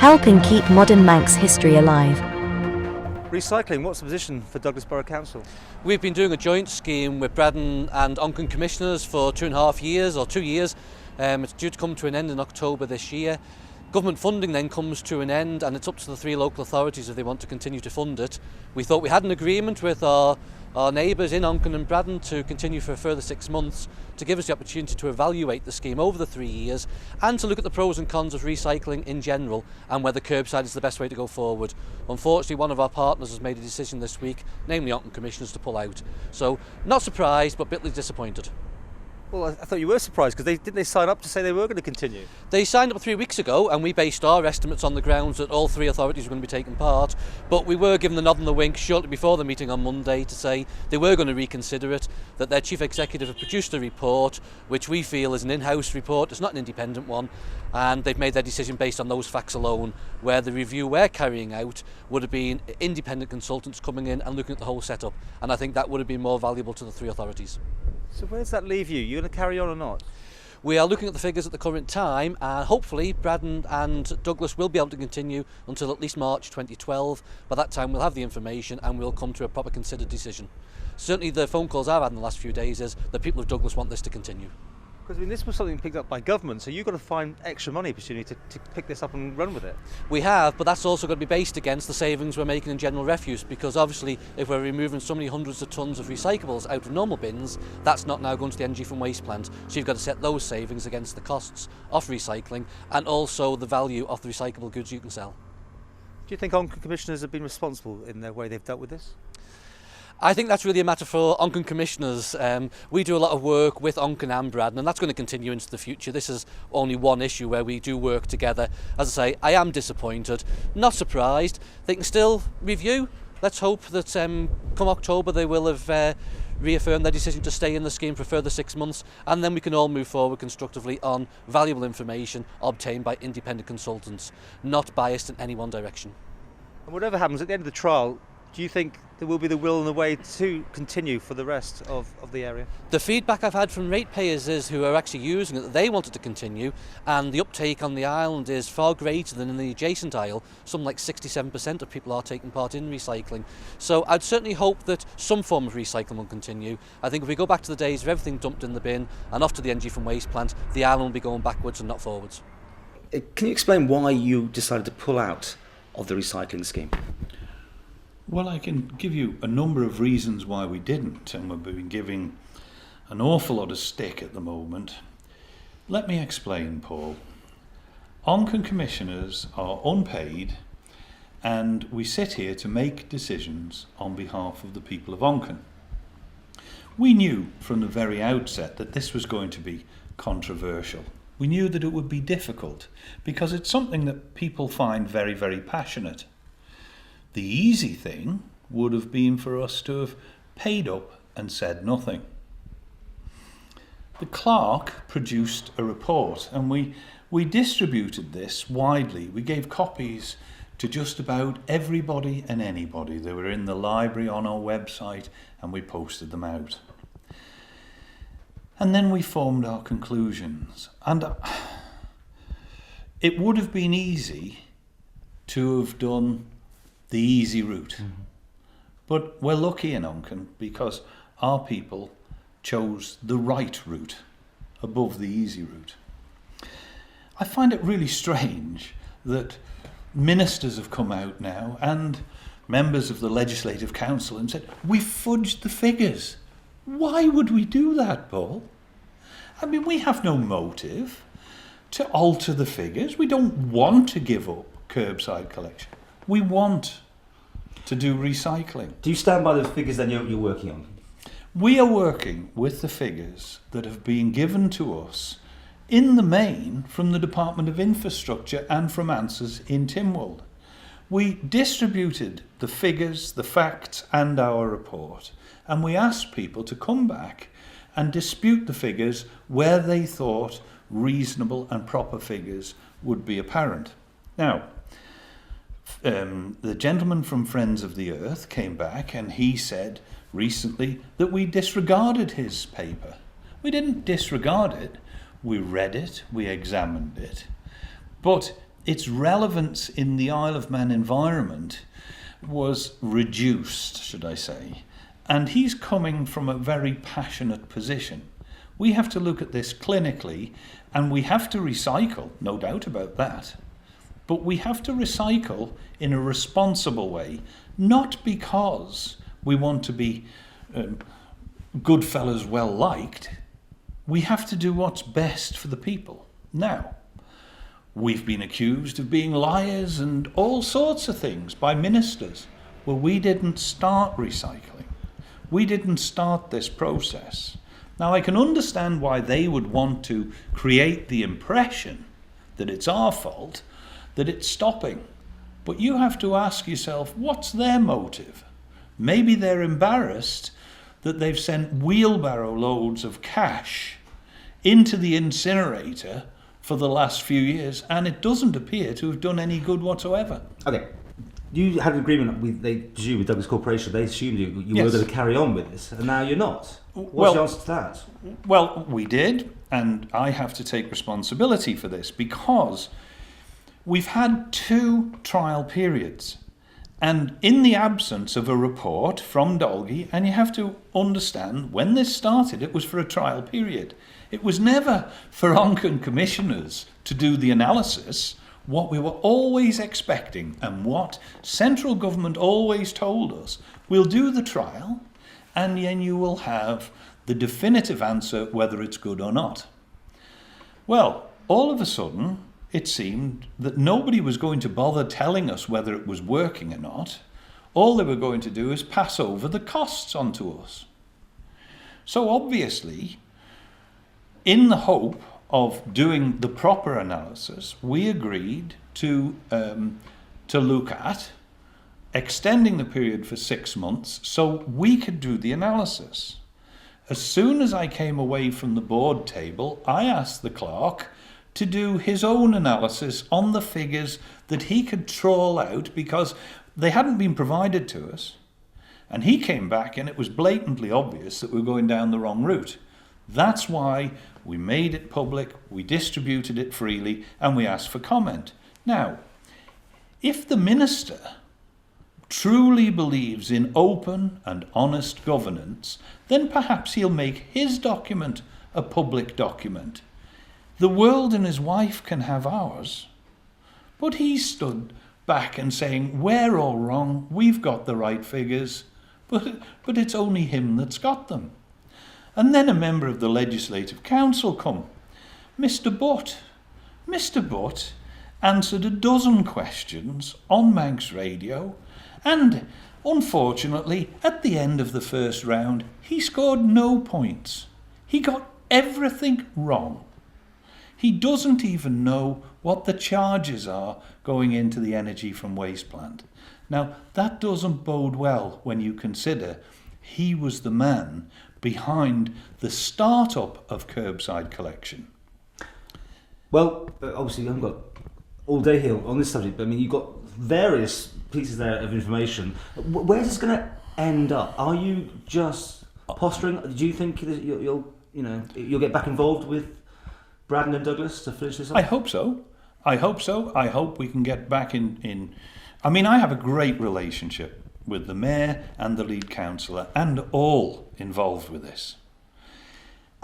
helping keep modern Manx history alive. Recycling, what's the position for Douglas Borough Council? We've been doing a joint scheme with Douglas and Onchan commissioners for 2.5 years, or 2 years. It's due to come to an end in October this year. Government funding then comes to an end, and it's up to the 3 local authorities if they want to continue to fund it. We thought we had an agreement with our neighbours in Onchan and Braddan to continue for a further 6 months to give us the opportunity to evaluate the scheme over the 3 years and to look at the pros and cons of recycling in general and whether curbside is the best way to go forward. Unfortunately, one of our partners has made a decision this week, namely Onchan Commissioners, to pull out. So, not surprised, but bitterly disappointed. Well, I thought you were surprised because didn't they sign up to say they were going to continue? They signed up 3 weeks ago, and we based our estimates on the grounds that all 3 authorities were going to be taking part, but we were given the nod and the wink shortly before the meeting on Monday to say they were going to reconsider it, that their chief executive had produced a report which we feel is an in-house report, it's not an independent one, and they've made their decision based on those facts alone, where the review we're carrying out would have been independent consultants coming in and looking at the whole setup, and I think that would have been more valuable to the 3 authorities. So where does that leave you? You going to carry on or not? We are looking at the figures at the current time, and hopefully Braddan and Douglas will be able to continue until at least March 2012. By that time we'll have the information and we'll come to a proper considered decision. Certainly the phone calls I've had in the last few days is that people of Douglas want this to continue. Because this was something picked up by government, so you've got to find extra money presumably to pick this up and run with it. We have, but that's also got to be based against the savings we're making in general refuse, because obviously if we're removing so many hundreds of tonnes of recyclables out of normal bins, that's not now going to the energy from waste plant. So you've got to set those savings against the costs of recycling and also the value of the recyclable goods you can sell. Do you think Onchan commissioners have been responsible in their way they've dealt with this? I think that's really a matter for Onchan commissioners. We do a lot of work with Onchan and Braddan, and that's going to continue into the future. This is only one issue where we do work together. As I say, I am disappointed, not surprised. They can still review. Let's hope that come October they will have reaffirmed their decision to stay in the scheme for a further 6 months, and then we can all move forward constructively on valuable information obtained by independent consultants, not biased in any one direction. And whatever happens at the end of the trial, do you think there will be the will and the way to continue for the rest of the area? The feedback I've had from ratepayers is who are actually using it, that they wanted to continue, and the uptake on the island is far greater than in the adjacent isle. Something like 67% of people are taking part in recycling. So I'd certainly hope that some form of recycling will continue. I think if we go back to the days of everything dumped in the bin and off to the energy from waste plant, the island will be going backwards and not forwards. Can you explain why you decided to pull out of the recycling scheme? Well, I can give you a number of reasons why we didn't, and we've been giving an awful lot of stick at the moment. Let me explain, Paul. Onchan commissioners are unpaid, and we sit here to make decisions on behalf of the people of Onchan. We knew from the very outset that this was going to be controversial. We knew that it would be difficult, because it's something that people find very, very passionate. The easy thing would have been for us to have paid up and said nothing. The clerk produced a report, and we distributed this widely. We gave copies to just about everybody and anybody. They were in the library, on our website, and we posted them out. And then we formed our conclusions. And it would have been easy to have done the easy route. But we're lucky in Onchan because our people chose the right route above the easy route. I find it really strange that ministers have come out now and members of the Legislative Council and said, we fudged the figures. Why would we do that, Paul? I mean, we have no motive to alter the figures. We don't want to give up curbside collection. We want to do recycling. Do you stand by the figures then you're working on? We are working with the figures that have been given to us in the main from the Department of Infrastructure and from Answers in Tynwald. We distributed the figures, the facts and our report, and we asked people to come back and dispute the figures where they thought reasonable and proper figures would be apparent. Now, the gentleman from Friends of the Earth came back and he said recently that we disregarded his paper. We didn't disregard it. We read it, we examined it. But its relevance in the Isle of Man environment was reduced, should I say. And he's coming from a very passionate position. We have to look at this clinically, and we have to recycle, no doubt about that. But we have to recycle in a responsible way, not because we want to be good fellows well liked. We have to do what's best for the people. Now, we've been accused of being liars and all sorts of things by ministers. Well, we didn't start recycling. We didn't start this process. Now, I can understand why they would want to create the impression that it's our fault, that it's stopping. But you have to ask yourself, what's their motive? Maybe they're embarrassed that they've sent wheelbarrow loads of cash into the incinerator for the last few years, and it doesn't appear to have done any good whatsoever. Okay. You had an agreement with Douglas Corporation. They assumed you Yes. were going to carry on with this, and now you're not. What's Well- the answer to that? Well, we did, and I have to take responsibility for this because we've had 2 trial periods. And in the absence of a report from Dolgy, and you have to understand, when this started, it was for a trial period. It was never for Onchan commissioners to do the analysis. What we were always expecting, and what central government always told us, we'll do the trial, and then you will have the definitive answer whether it's good or not. Well, all of a sudden, it seemed that nobody was going to bother telling us whether it was working or not. All they were going to do is pass over the costs onto us. So obviously, in the hope of doing the proper analysis, we agreed to look at extending the period for 6 months so we could do the analysis. As soon as I came away from the board table, I asked the clerk to do his own analysis on the figures that he could trawl out because they hadn't been provided to us. And he came back and it was blatantly obvious that we were going down the wrong route. That's why we made it public, we distributed it freely, and we asked for comment. Now, if the minister truly believes in open and honest governance, then perhaps he'll make his document a public document. The world and his wife can have ours. But he stood back and saying, we're all wrong, we've got the right figures, but it's only him that's got them. And then a member of the Legislative Council come. Mr. Butt answered a dozen questions on Manx Radio, and unfortunately, at the end of the first round, he scored no points. He got everything wrong. He doesn't even know what the charges are going into the energy from waste plant. Now, that doesn't bode well when you consider he was the man behind the start-up of curbside collection. Well, obviously, we haven't got all day here on this subject, but I mean, you've got various pieces there of information. Where's this going to end up? Are you just posturing? Do you think that you'll get back involved with Braddon and Douglas to finish this up? I hope so. I hope we can get back in. I mean, I have a great relationship with the mayor and the lead councillor and all involved with this.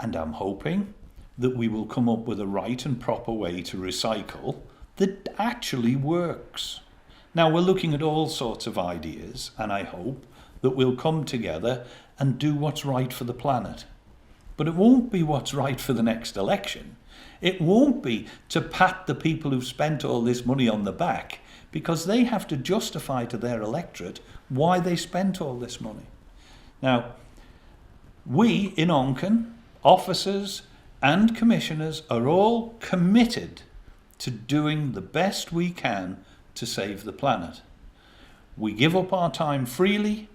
And I'm hoping that we will come up with a right and proper way to recycle that actually works. Now, we're looking at all sorts of ideas, and I hope that we'll come together and do what's right for the planet. But it won't be what's right for the next election. It won't be to pat the people who've spent all this money on the back, because they have to justify to their electorate why they spent all this money. Now, we in Onchan, officers and commissioners, are all committed to doing the best we can to save the planet. We give up our time freely,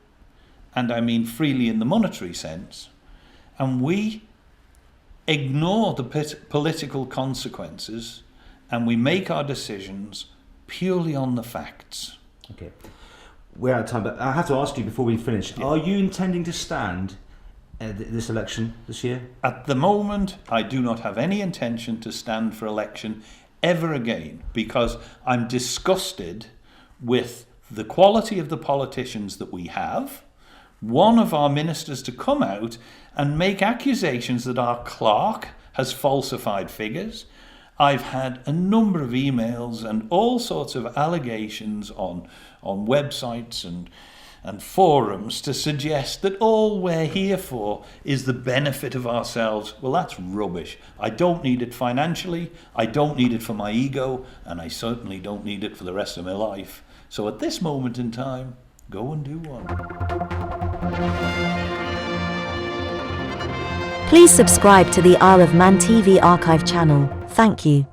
and I mean freely in the monetary sense, and we ignore the political consequences, and we make our decisions purely on the facts. Okay. We're out of time, but I have to ask you before we finish, Are you intending to stand this election this year? At the moment, I do not have any intention to stand for election ever again, because I'm disgusted with the quality of the politicians that we have. One of our ministers to come out and make accusations that our clerk has falsified figures. I've had a number of emails and all sorts of allegations on websites and forums to suggest that all we're here for is the benefit of ourselves. Well, that's rubbish. I don't need it financially, I don't need it for my ego, and I certainly don't need it for the rest of my life. So at this moment in time, go and do one. Please subscribe to the Isle of Man TV archive channel. Thank you.